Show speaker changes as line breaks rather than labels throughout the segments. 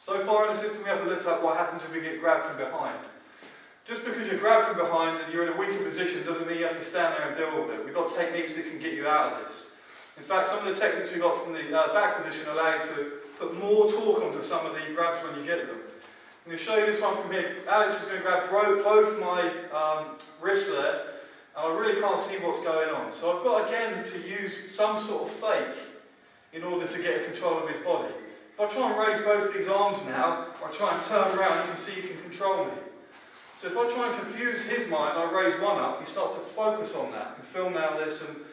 So far in the system we haven't looked at what happens if we get grabbed from behind. Just because you're grabbed from behind and you're in a weaker position doesn't mean you have to stand there and deal with it. We've got techniques that can get you out of this. In fact, some of the techniques we got from the back position allow you to put more torque onto some of the grabs when you get them. I'm going to show you this one from here. Alex is going to grab both my wrists there, and I really can't see what's going on. So I've got again to use some sort of fake in order to get control of his body. If I try and raise both these arms now, or I try and turn around, you can see he can control me. So if I try and confuse his mind, I raise one up, he starts to focus on that. And feel now there's some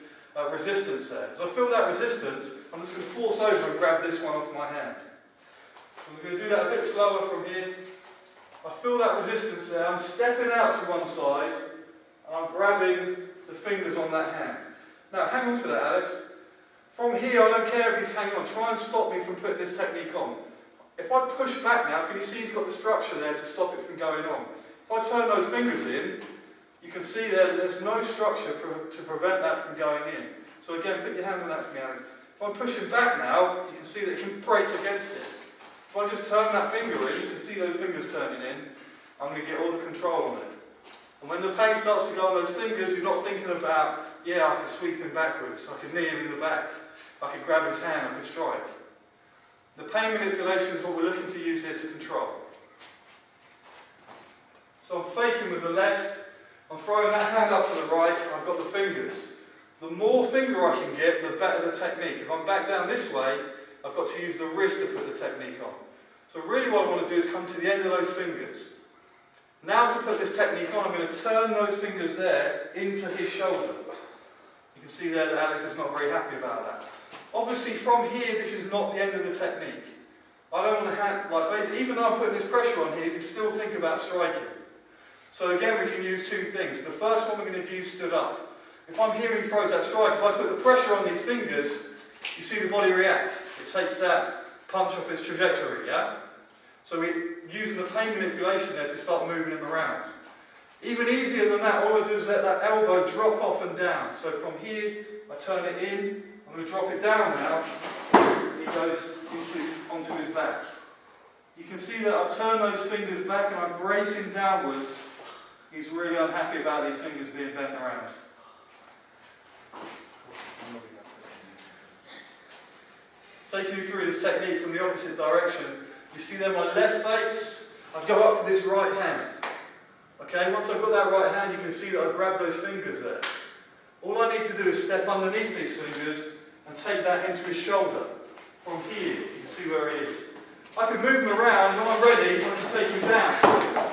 resistance there. So I feel that resistance, I'm just going to force over and grab this one off my hand. So we're going to do that a bit slower from here. I feel that resistance there, I'm stepping out to one side, and I'm grabbing the fingers on that hand. Now hang on to that, Alex. From here, I don't care if he's hanging on, try and stop me from putting this technique on. If I push back now, can you see he's got the structure there to stop it from going on? If I turn those fingers in, you can see there that there's no structure to prevent that from going in. So again, put your hand on that for me, Alex. If I'm pushing back now, you can see that it can brace against it. If I just turn that finger in, you can see those fingers turning in, I'm going to get all the control on it. And when the pain starts to go on those fingers, you're not thinking about, yeah, I can sweep him backwards, I can knee him in the back, I can grab his hand, I can strike. The pain manipulation is what we're looking to use here to control. So I'm faking with the left, I'm throwing that hand up to the right, I've got the fingers. The more finger I can get, the better the technique. If I'm back down this way, I've got to use the wrist to put the technique on. So really what I want to do is come to the end of those fingers. Now to put this technique on, I'm going to turn those fingers there into his shoulder. You can see there that Alex is not very happy about that. Obviously from here, this is not the end of the technique. I don't want to have, like basically, even though I'm putting this pressure on here, you can still think about striking. So again, we can use two things. The first one we're going to use stood up. If I'm here and he throws that strike, if I put the pressure on these fingers, you see the body react. It takes that punch off its trajectory, yeah? So we're using the pain manipulation there to start moving him around. Even easier than that, all I do is let that elbow drop off and down. So from here, I turn it in, I'm going to drop it down now, he goes onto his back. You can see that I've turned those fingers back and I'm bracing downwards. He's really unhappy about these fingers being bent around. Taking you through this technique from the opposite direction, you see there my left face, I go up for this right hand. Okay, once I've got that right hand, you can see that I grab those fingers there. All I need to do is step underneath these fingers and take that into his shoulder. From here, you can see where he is. I can move him around, when I'm ready, I can take him down.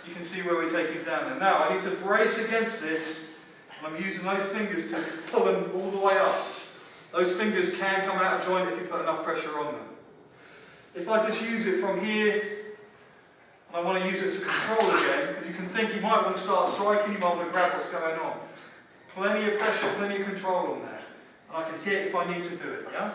You can see where we take him down. And now I need to brace against this, and I'm using those fingers to pull them all the way up. Those fingers can come out of joint if you put enough pressure on them. If I just use it from here, and I want to use it to control again, because you can think you might want to start striking, you might want to grab what's going on. Plenty of pressure, plenty of control on there. And I can hit if I need to do it, yeah?